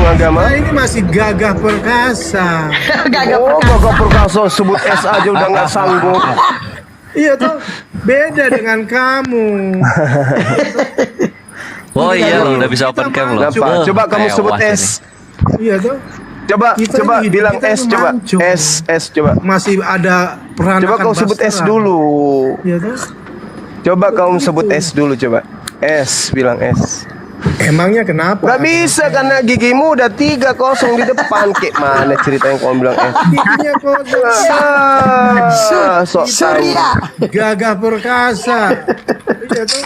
agama? Nah, ini masih gagah perkasa. Gagah perkasa sebut es aja udah nggak sanggup. Iya toh, beda dengan kamu. Oh iya lo udah bisa open cam lo. Kenapa? Coba kamu sebut tewas es. ini. Iya toh. Coba Kita coba ini hidup bilang kita es ini coba. mancung. Es coba. Masih ada peranakan Coba kau sebut es Bastaran. dulu. Iya toh. Coba kamu Begitu. sebut es dulu coba. Es, bilang es. Emangnya kenapa? Gak bisa karena gigimu udah 3-0 di depan. Kayak mana ceritanya kamu bilang es? Giginya kosong. Sok Surya. Gagah perkasa. Iya toh.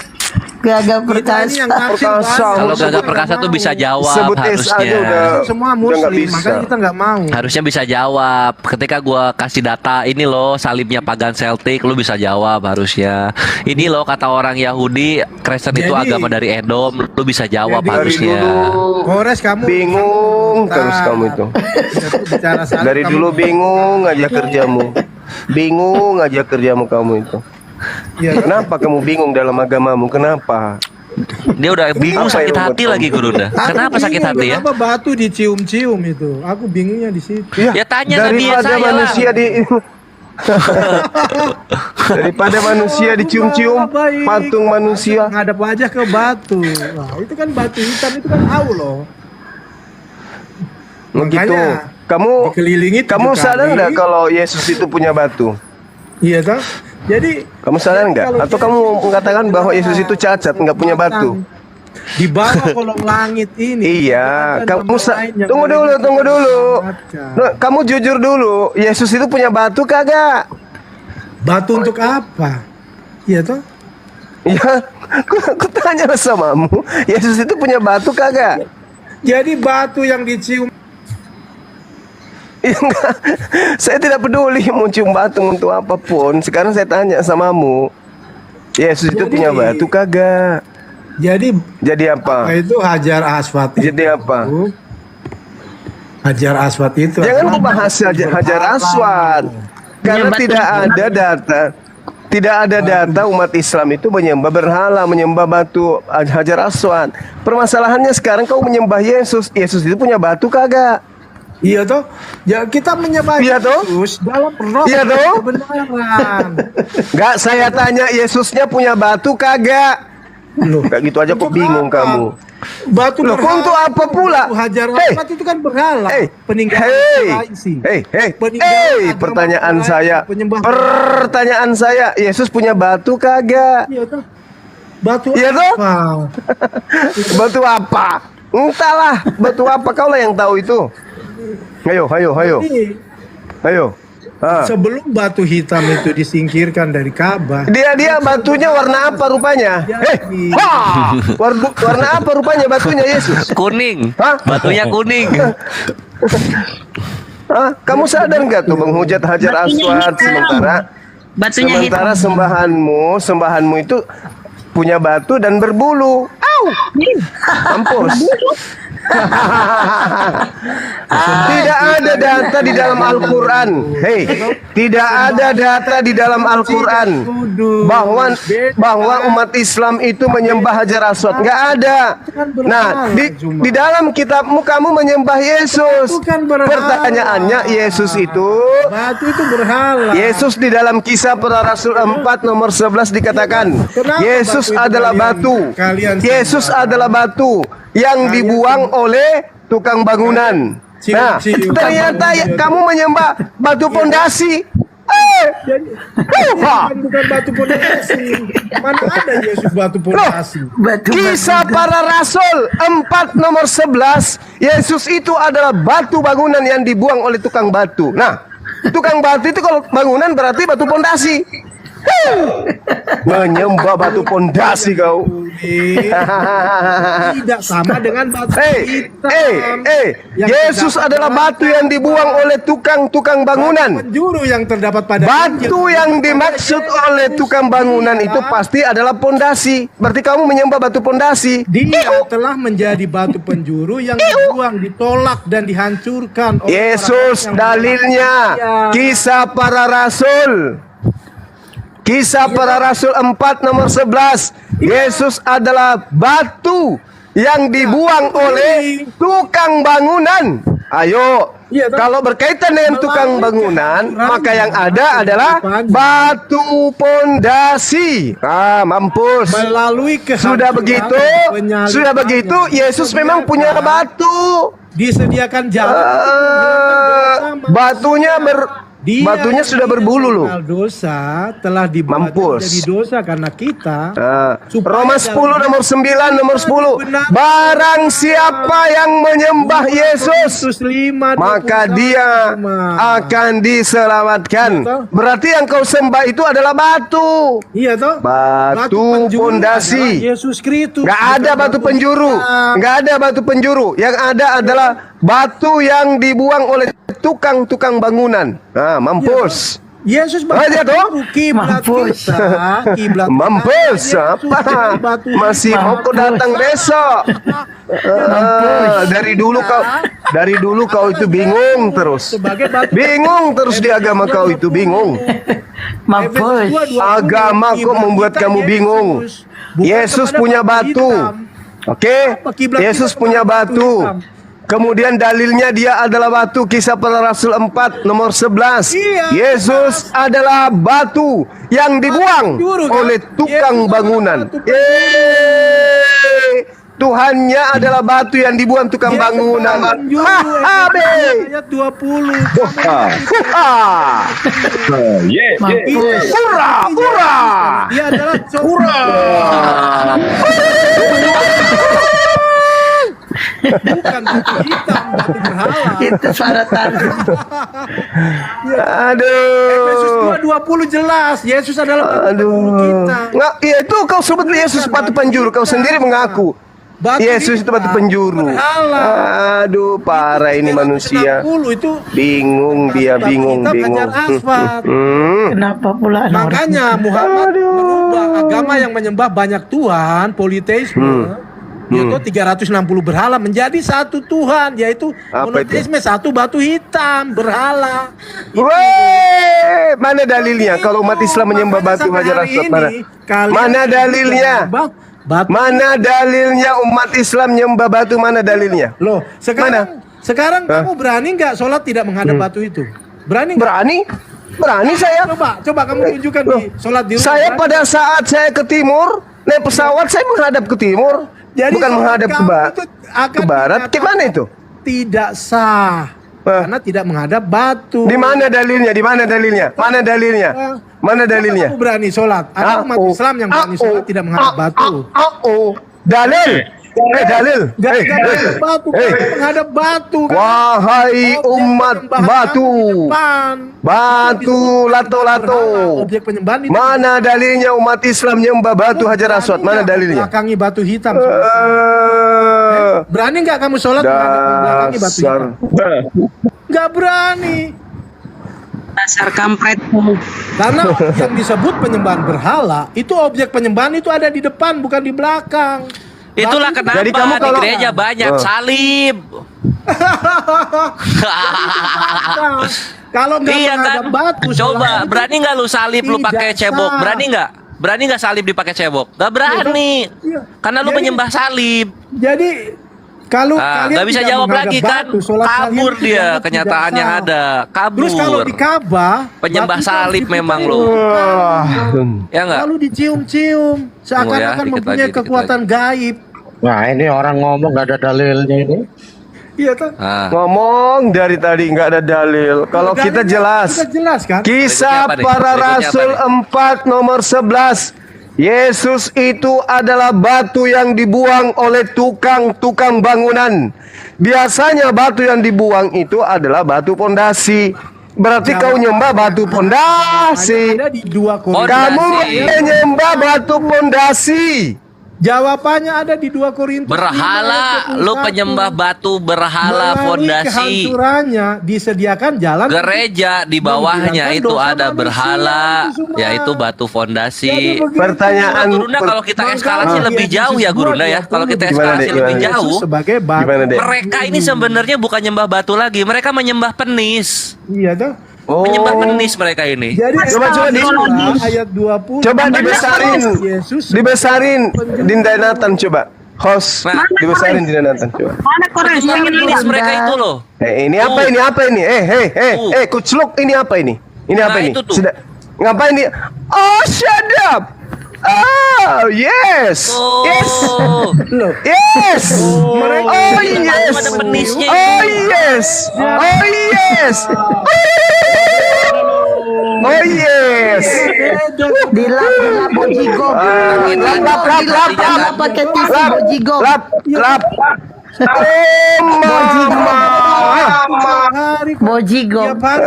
Gagah Kita ini yang naksir Perkasa. banyak. Kalau Sebut- gagah perkasa tuh bisa jawab Sebut es aja harusnya. udah. Semua Udah nggak muslim, bisa. makanya kita nggak mau. Harusnya bisa jawab. Ketika gua kasih data ini loh salibnya pagan Celtic, lu bisa jawab harusnya. Ini loh kata orang Yahudi, Kristen itu Jadi- agama dari Edom, lu bisa jawab Jadi- harusnya. Kores kamu Bingung terus kamu itu. bicara salib, Dari kamu- dulu bingung aja kerjamu. Bingung aja kerjamu kamu itu. Iya, Kenapa kamu bingung dalam agamamu? Kenapa? Dia udah bingung Apa sakit yang hati membuat lagi kamu- guru dah. Aku Kenapa sakit bingung, hati ya? Kenapa batu dicium-cium itu? Aku bingungnya di situ. Ya tanya Nabi Daripada saya manusia lah. di daripada manusia dicium-cium Baik. patung manusia. Ngadap aja ke batu. Wah, itu kan batu hitam itu kan Allah. Begitu. Makanya Kamu dikelilingi kamu 7 sadar kali. nggak kalau Yesus itu punya batu? Iya toh? Jadi Kamu sadar nggak? kalau Atau Yesus kamu mengatakan itu bahwa adalah Yesus itu cacat, nggak punya batu? di bawah kolong langit ini. Iya, tidak ada kamu nama lain yang tunggu boleh dulu, kita tunggu dulu. selamatkan. Nah, kamu jujur dulu, Yesus itu punya batu kagak? Batu untuk apa? Iya toh? Ya, aku tanya samamu, Yesus itu punya batu kagak? Jadi batu yang dicium Ya, enggak. Saya tidak peduli mau cium batu untuk apapun. Sekarang saya tanya samamu, Yesus itu Jadi- punya batu kagak? jadi Jadi apa? itu hajar aswad itu. Jadi apa? Hajar aswad itu Jangan adalah membahas Hajar Aswad. Karena Menyembah tidak Tuhan. ada data. Tidak ada data umat Islam itu menyembah berhala, menyembah batu Hajar Aswad. Permasalahannya sekarang kau menyembah Yesus. Yesus itu punya batu kagak? Iya toh? Ya kita menyembah Iya toh? Yesus dalam roh Iya dan toh? kebenaran. Enggak, saya tanya Yesusnya punya batu kagak? Loh, Kayak gitu aja kok untuk bingung apa? kamu. Batu Loh, berhala untuk apa itu, pula? batu Hajar Hey. aswad itu kan berhala. Hey, Peninggalan hey, Quraisy. hey, Peninggalan agama pertanyaan Quraisy, saya, penyembah pertanyaan saya, Yesus punya batu kagak? Iya toh? Batu Iya toh? apa? Batu apa? Entahlah, batu apa kau lah yang tahu itu. Ayo. Ini, Ayo. Ah. sebelum batu hitam itu disingkirkan dari Ka'bah, Dia batunya warna apa rupanya? Warna apa rupanya batunya Yesus? Kuning. Hah? Batunya kuning. Hah? Kamu sadar nggak tuh menghujat Hajar Batunya Aswad hitam. Batunya sementara hitam. sembahanmu itu punya batu dan berbulu. Au! Mampus. Tidak ada data di dalam Al-Quran. Hei, tidak ada data di dalam Al-Quran bahwa umat Islam itu menyembah Hajar Aswad. Nggak ada. Nah, di dalam kitabmu kamu menyembah Yesus. Pertanyaannya, Yesus itu batu itu berhala. Yesus di dalam Kisah Para Rasul 4 nomor 11 dikatakan, Kenapa Yesus batu itu adalah batu. kalian Yesus sembah? adalah batu yang dibuang oleh tukang bangunan. Nah, Cium-cium. ternyata kamu menyembah batu pondasi. Jadi, Wah. bukan batu pondasi. Mana ada Yesus batu pondasi? Batu Kisah Para Rasul 4 nomor 11, Yesus itu adalah batu bangunan yang dibuang oleh tukang batu. Nah, tukang batu itu kalau bangunan berarti batu pondasi. Menyembah batu pondasi kau. Tidak sama dengan batu hitam. Yang Yesus terdapat adalah pada batu yang dibuang oleh tukang bangunan. penjuru yang terdapat pada Batu yang dimaksud oleh tukang bangunan itu pasti adalah pondasi. Berarti kamu menyembah batu pondasi. dia telah menjadi batu penjuru yang dibuang, ditolak dan dihancurkan oleh Yesus orang-orang yang dalilnya berpercaya. Kisah Para Rasul. Kisah Para Rasul 4 nomor 11. Yesus adalah batu yang dibuang oleh tukang bangunan. Ayo, Iya, toh. kalau berkaitan dengan tukang bangunan, maka yang ada adalah batu pondasi. Mampus. Melalui Sudah begitu, Yesus memang punya batu. disediakan jalan Batunya sudah berbulu loh. Dosa telah dibuat Mampus. jadi dosa karena kita. Roma 10 nomor 9 nomor 10. Barang siapa yang menyembah Yesus, maka dia akan diselamatkan. Berarti yang kau sembah itu adalah batu. Iya toh? Batu pondasi. Yesus Kristus. Gak ada batu penjuru. Gak ada batu penjuru. Yang ada adalah batu yang dibuang oleh tukang-tukang bangunan. Mampus. Yesus Aja toh? kiblat kita, kiblat Mampus kita. Yesus apa? jadi batu Masih mau kau datang besok? Dari dulu kau itu bingung terus. sebagai batu. Bingung terus di agama kau itu bingung. Mampus. Agama kok membuat kamu bingung. Yesus punya batu. Oke? Yesus punya batu. Kemudian dalilnya dia adalah batu. Kisah Para Rasul 4 nomor 11. Iya. Yesus adalah batu yang dibuang oleh tukang bangunan. Tuhannya adalah batu yang dibuang tukang bangunan. Ayat 20. Mampus. Hurra! Dia adalah bukan batu hitam, batu berhala. Itu syaratan. Efesus Aduh. 2:20 jelas, Yesus adalah batu penjuru kita. Nggak, itu kau sebut Yesus batu penjuru. Kau sendiri mengaku Batu Yesus itu batu hitam, penjuru. berhala. Aduh, parah ini manusia. 60 itu Bingung dia, batu bingung, hitam bingung. hajar asfalt. Kenapa pula anak Makanya Muhammad merubah agama yang menyembah banyak Tuhan, politeisme, yaitu 360 berhala menjadi satu Tuhan, yaitu Apa monoteisme, satu batu hitam berhala. Weh, mana dalilnya kalau umat Islam menyembah batu hajar aswad? Mana dalilnya? Mana dalilnya umat Islam menyembah batu? Mana dalilnya? Loh, sekarang kamu berani nggak sholat tidak menghadap batu itu? Berani nggak? Berani saya. Coba kamu tunjukkan di sholat di rumah. Saya berani? pada saat saya ke timur, naik pesawat saya menghadap ke timur, Jadi bukan sholat menghadap kamu itu akan ke barat. dinyatakan Gimana itu? Tidak sah. Karena tidak menghadap batu. Di mana dalilnya? Di mana dalilnya? Mana dalilnya? Mana dalilnya? Kamu berani sholat? Ada umat Islam yang berani sholat tidak menghadap batu. Dalil. Dalil. Gak menghadap batu, menghadap batu. Wahai umat batu. Batu lato-lato. Objek penyembahan itu Mana dalilnya umat Islam nyembah batu hajar aswad? Mana dalilnya? belakangi batu hitam. Berani nggak kamu sholat belakangi batu Dasar. hitam? Nggak berani. dasar kampret. Karena yang disebut penyembahan berhala itu objek penyembahan itu ada di depan bukan di belakang. Itulah Batu- kenapa Jadi kamu di kalau- gereja banyak salib. Kalau nggak Iya kan? menghadap batu, Coba, sholat itu berani nggak lu salib lu tidak pakai cebok? sah. Berani nggak? Berani nggak salib dipakai cebok? Gak berani. Iya. Karena lu Jadi- menyembah salib. Jadi kalau Ah, kalian nggak bisa tidak jawab menghadap lagi kan? batu, sholat kalian Kabur itu dia dianggap kenyataan tidak yang sah. ada. Terus kalau di Kabur. Ka'bah Penyembah batu itu salib harus memang diputar. lu. Ya nggak? Lalu dicium-cium seakan-akan dikit mempunyai lagi, dikit kekuatan gaib. Wah, ini orang ngomong gak ada dalilnya ini. Iya kan? Ah. Ngomong dari tadi nggak ada dalil. Kalau kita jelas. Kita jelas kan? Kisah Berikutnya apa nih? Para Berikutnya apa Rasul nih? 4 nomor 11. Yesus itu adalah batu yang dibuang oleh tukang-tukang bangunan. Biasanya batu yang dibuang itu adalah batu pondasi. Berarti kau nyembah batu pondasi. Ada di 2 Korintus. Kamu Pondasi. menyembah batu pondasi. Jawabannya ada di 2 Korintus. Berhala, 5 ayat 21. lu penyembah batu berhala Melalui fondasi. kehancurannya disediakan jalan. Gereja di bawahnya menghilangkan itu dosa ada manusia berhala, itu semua. yaitu batu Jadi fondasi. begitu. Pertanyaan Gurunda kalau kita Makanya eskalasi lebih Yesus jauh ya Gurunda ya. 2:20 Kalau kita Gimana, eskalasi Dek? lebih Gimana? jauh, Yesus sebagai batu. Gimana, Dek? mereka ini sebenarnya bukan nyembah batu lagi, mereka menyembah penis. Iya tuh. Menyembah penis mereka ini. Jadi Coba di ayat 20. Coba dibesarin. Yesus Dibesarin Dinda Nathan coba. Host Nah. dibesarin tidak nonton coba. Mana Koresh? Pengen Fans lihat. mereka itu loh. Ini apa ini? Apa ini? Coach Luke, ini apa ini? Ini apa Nah, ini? itu tuh. Ngapain ini? Oh, shut up. Oh, yes. Oh. Yes. Loh, Yes. Oh, Itu yes. ada penisnya Oh, itu. yes. Oh, yes. Oh, yes. Dilap Bojigo. Lap pakai tisu Bojigo. lap. Oh, mama. hari Bojigo. tiap hari.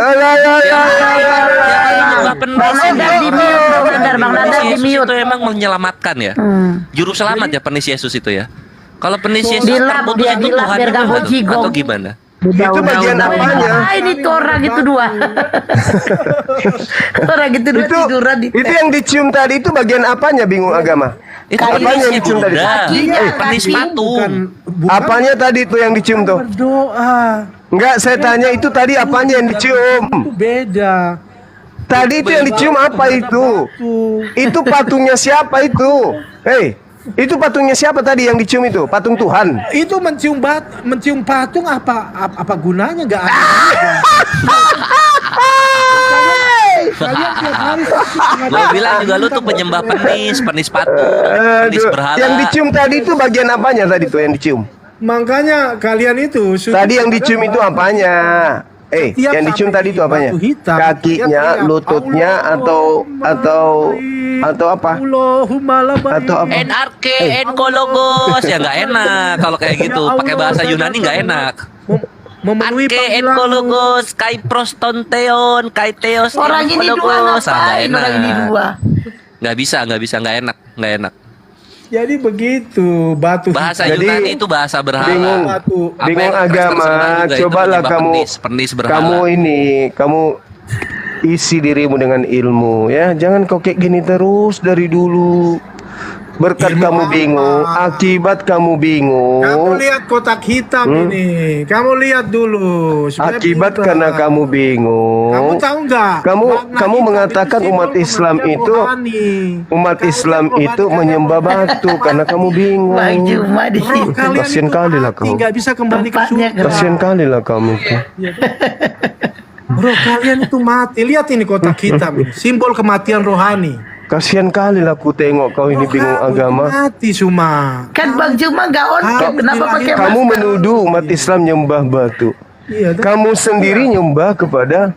Nyembah penis. Bang Nandar di mute, Bang Nandar di Yesus mute. itu emang menyelamatkan ya. Juru selamat ya penis Yesus itu ya. Kalau penis Yesus Dilap, terputus dia itu dilap, Tuhan biar gak atau- bojigo. atau gimana? Itu bagian apanya? Ini tuh orang itu dua. Orang itu dua Itu tiduran di yang dicium tadi itu bagian apanya, bingung agama? Itu Kaki Apanya yang penisnya dicium tadi? Bunda. Kakinya, Penis kaki. patung. Bukan Apanya tadi tuh yang dicium tuh? berdoa. Enggak, saya tanya itu tadi apanya yang dicium? Itu beda. Tadi itu yang dicium apa itu? Tuh. Itu patungnya siapa itu? Hei, itu patungnya siapa tadi yang dicium itu? Patung Tuhan. Itu mencium patung apa gunanya? Nggak ada. Kalian tiap hari Gue bilang juga lu tuh penyembah penis patung, penis Aduh, berhala. yang dicium tadi itu bagian apanya tadi tuh yang dicium? makanya kalian itu Tadi yang dicium itu apanya? Setiap Yang dicium sampai tadi di itu apanya? batu hitam, Kakinya, teriak, lututnya, atau apa? Allahumma la barik. Atau apa? NRK, Enkologos ya nggak enak kalau kayak gitu. Pakai bahasa Yunani nggak enak. Memenuhi Arke panggilanmu. Enkologos, Kai Prostonteon, Kai Theos Orang ini dua Enkologos. ngapain? Orang ini dua. Nggak bisa, nggak enak. Jadi begitu batu Bahasa Jadi, Yunani itu bahasa berhala. bingung. Apa Bingung yang Kristen agama, sebenarnya juga itu cobalah penyembah kamu penis berhala. kamu isi dirimu dengan ilmu ya. Jangan kau kayak gini terus dari dulu. Berkat Ilmu kamu apa? bingung, akibat kamu Kamu bingung. lihat kotak hitam ini. Kamu lihat dulu. supaya Akibat pintar. karena kamu bingung. Kamu tahu nggak? Kamu Makna hitam mengatakan itu umat simbol Islam kematian itu rohani. umat Kalian Islam rohani itu kalian menyembah rohani. batu karena kamu bingung. Bang Juma di Roh situ. kalian Kasian itu kali lah mati, kau. nggak bisa kembali ke Tempatnya surga. Kasian kali lah kamu tuh. Roh kalian itu mati. Lihat ini kotak hitam ini. Simbol kematian rohani. Kasian kali lah ku tengok kau ini Roh bingung kamu itu agama. mati cuma. Kan Bang Juma nggak on cam. Kenapa pakai Kamu masker? menuduh umat Islam nyembah batu. Iya, Kamu sendiri nyembah kepada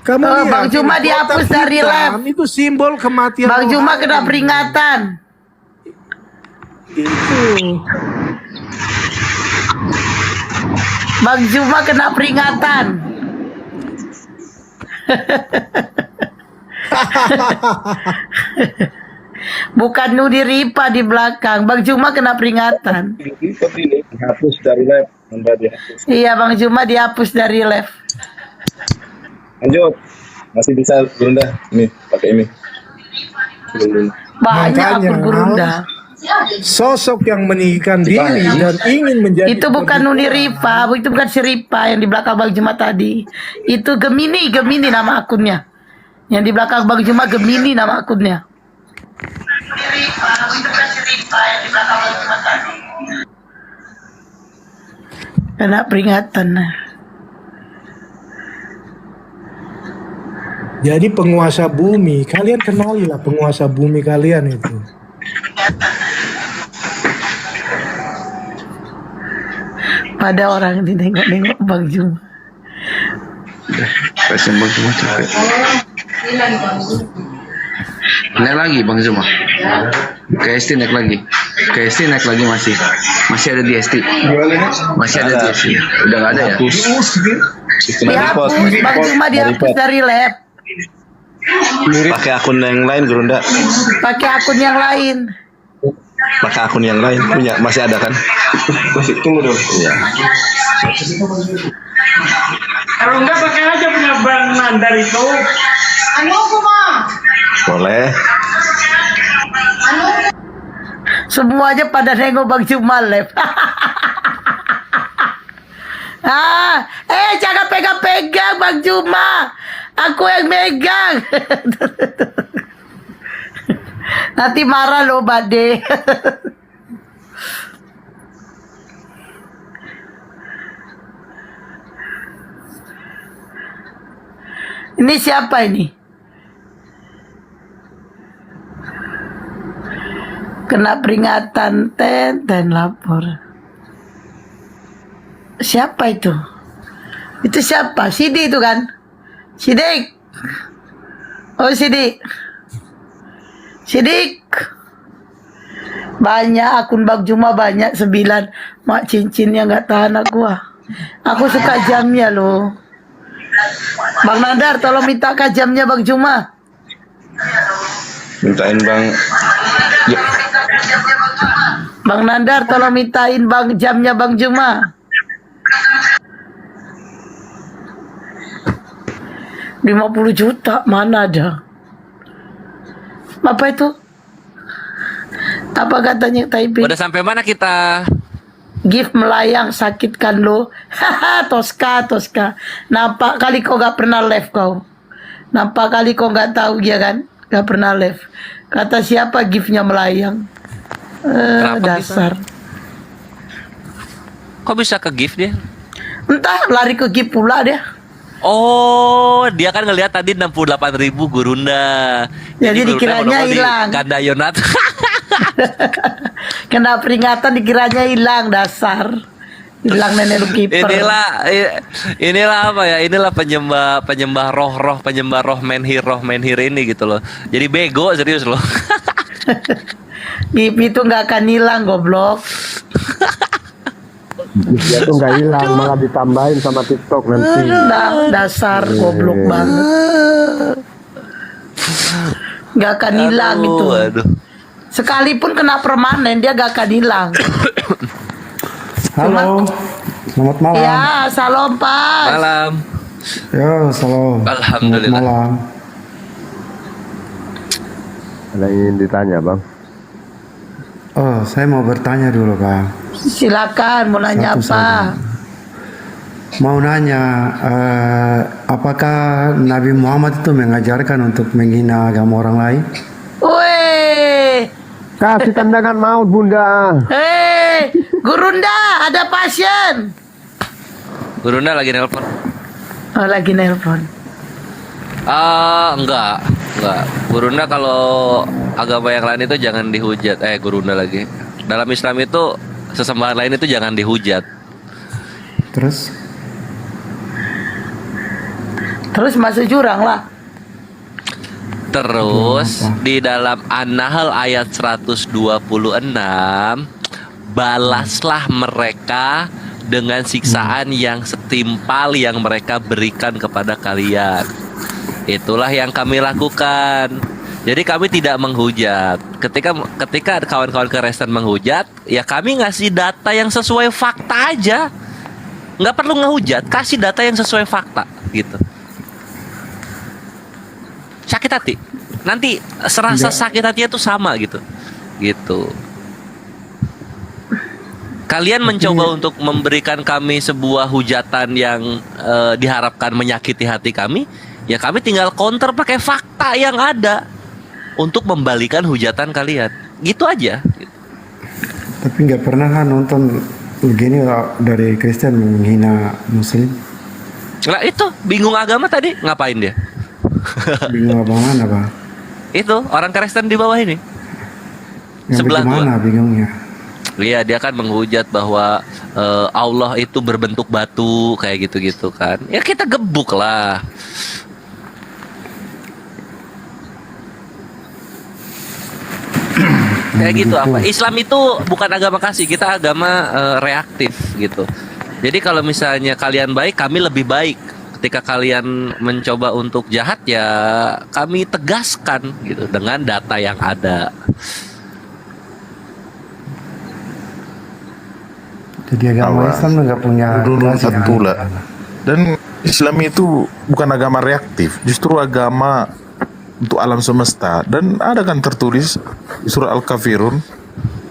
kamu Oh, lihat, Bang Juma ini kotak dihapus dari hitam, lab. Itu simbol kematian Bang Juma rohani. kena peringatan. Itu. Bang Juma kena peringatan. Bukan Nudi Ripa di belakang. Bang Juma kena peringatan. Hapus dari lab, Anda dihapus. Iya, Bang Juma dihapus dari live. Lanjut, masih bisa Bunda. Ini pakai ini. Banyak Makanya, akun Gurunda. Sosok yang meninggikan diri dan ingin menjadi Itu bukan Nuni Rifa, itu bukan si Rifa yang di belakang Bang Juma tadi. Itu Gemini nama akunnya. Yang di belakang Bang Juma Gemini nama akunnya. Kena peringatan. Jadi penguasa bumi, kalian kenalilah penguasa bumi kalian itu. Pada orang ditengok-nengok Bang Juma. Pasien Bang Zuma capek. Naik lagi Bang Zuma. Ke ST naik lagi. Ke ST naik lagi masih. Masih ada di ST. Masih ada di ST. Udah nggak ada ya? Dihapus, Bang Juma dihapus dari lab. Pakai akun yang lain, Bunda. Pakai akun yang lain. Pakai akun yang lain punya, masih ada kan? Masih tunggu dulu. Iya. Kalau enggak pakai aja punya Bang Nandar itu. Boleh. Semuanya pada nengok Bang Juma live. Jangan pegang-pegang Bang Juma. Aku yang megang. Nanti marah loh Bade. Ini siapa ini? Kena peringatan ten lapor. Siapa itu? Itu siapa? Sidik itu kan? Sidik. Oh Sidik. Sidik. Banyak akun Bang Juma banyak 9. Mak cincinnya nggak tahan aku suka jamnya loh. Bang Nandar tolong minta jamnya Bang Juma. Mintain Bang. Ya, Bang Nandar tolong mintain Bang jamnya Bang Juma. 50 juta mana ada? Apa itu? Apa katanya Taipei? Udah sampai mana kita? Gift melayang sakitkan lo. Haha, Toska. Nampak kali kau gak pernah live kau. Nampak kali kau gak tahu ya kan? Gak pernah live. Kata siapa giftnya melayang? Dasar. Kok bisa ke gift dia? Entah lari ke gift pula dia. Oh, dia kan ngelihat tadi 68.000 Gurunda. Jadi Gurunda dikiranya monopoli hilang. Ganda Yonat. Kena peringatan dikiranya hilang dasar. Hilang nenek lu kiper. Inilah apa ya? Inilah penyembah roh menhir ini gitu loh. Jadi bego serius loh. Gift itu nggak akan hilang goblok. Dia tuh nggak hilang, malah ditambahin sama TikTok nanti. Dasar goblok banget. Nggak akan hilang itu. Aduh. Sekalipun kena permanen dia gak akan hilang. Halo, selamat malam. Ya, salam Pak. Malam. Ya, salam. Alhamdulillah. Selamat malam. Ada yang ingin ditanya bang? Oh, saya mau bertanya dulu, Bang. Silakan, mau nanya Satu apa? saja. Mau nanya, apakah Nabi Muhammad itu mengajarkan untuk menghina agama orang lain? Weh, Kasih tendangan maut bunda. Gurunda, ada pasien. Gurunda lagi nelpon. Oh, lagi nelpon. Enggak. Gurunda kalau agama yang lain itu jangan dihujat. Gurunda lagi. Dalam Islam itu sesembahan lain itu jangan dihujat. Terus masuk jurang lah. Terus di dalam An-Nahl ayat 126, balaslah mereka dengan siksaan yang setimpal yang mereka berikan kepada kalian. Itulah yang kami lakukan. Jadi kami tidak menghujat. Ketika kawan-kawan Kristen menghujat, ya kami ngasih data yang sesuai fakta aja. Nggak perlu ngehujat, kasih data yang sesuai fakta gitu. Sakit hati. Nanti serasa sakit hatinya tuh sama gitu. Kalian mencoba untuk memberikan kami sebuah hujatan yang diharapkan menyakiti hati kami, ya kami tinggal counter pakai fakta yang ada untuk membalikan hujatan kalian. Gitu aja. Tapi nggak pernah kan nonton begini dari Kristen menghina Muslim? Nah itu bingung agama tadi ngapain dia? Bingung mana, Bang? Itu orang Kristen di bawah ini. Yang Sebelah bagaimana bingungnya? Iya, dia kan menghujat bahwa Allah itu berbentuk batu kayak gitu-gitu kan. Ya kita gebuk lah. Kayak gitu apa? Islam itu bukan agama kasih, kita agama reaktif gitu. Jadi kalau misalnya kalian baik, kami lebih baik. Ketika kalian mencoba untuk jahat, ya kami tegaskan gitu dengan data yang ada. Jadi agama Islam nggak punya satu lah. Dan Islam itu bukan agama reaktif, justru agama untuk alam semesta. Dan ada kan tertulis di surah Al-Kafirun,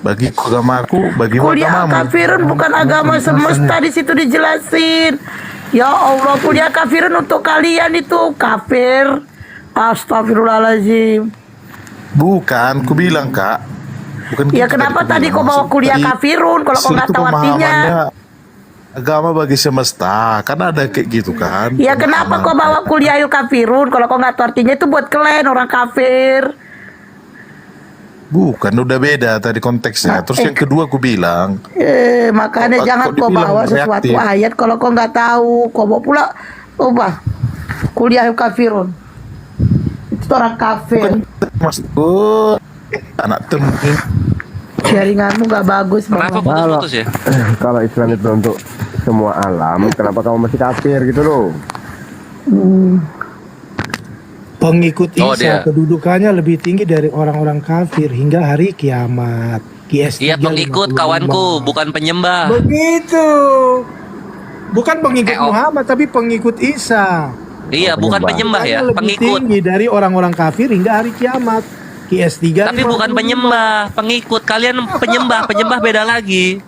bagi agamaku, bagi Kuliah agamamu. kafirun bukan agama semesta, di situ dijelasin. Ya Allah, kuliah kafirun untuk kalian itu kafir. Astagfirullahaladzim. Bukan, ku bilang Kak, Bukan Ya gitu kenapa tadi tadi aku kau bawa bilang. kuliah Maksud- kafirun kalau kau nggak itu tahu artinya? pemahamannya agama bagi semesta, kan ada kayak gitu kan. Ya kenapa kau bawa kuliah kafirun kalau kau nggak tahu artinya? Itu buat kalian orang kafir. Bukan, udah beda tadi konteksnya. Terus yang kedua aku bilang, Makanya Kok- jangan kok kau dibilang bawa sesuatu reaktif? ayat kalau kau nggak tahu. Kau bawa pula kuliah kafirun. Itu orang kafir. maksudku anak temen Jaringanmu nggak bagus Kenapa Bang. putus-putus ya? Kalau Islam itu untuk semua alam, kenapa kamu masih kafir gitu loh? Pengikut Oh, dia. Isa kedudukannya lebih tinggi dari orang-orang kafir hingga hari kiamat. IS Iya, pengikut 355. kawanku, bukan penyembah. Begitu. Bukan pengikut Oh. Muhammad tapi pengikut Isa. Iya, bukan penyembah ya, Makanya lebih pengikut. tinggi dari orang-orang kafir hingga hari kiamat. IS 3 Tapi bukan penyembah, pengikut. Kalian penyembah beda lagi.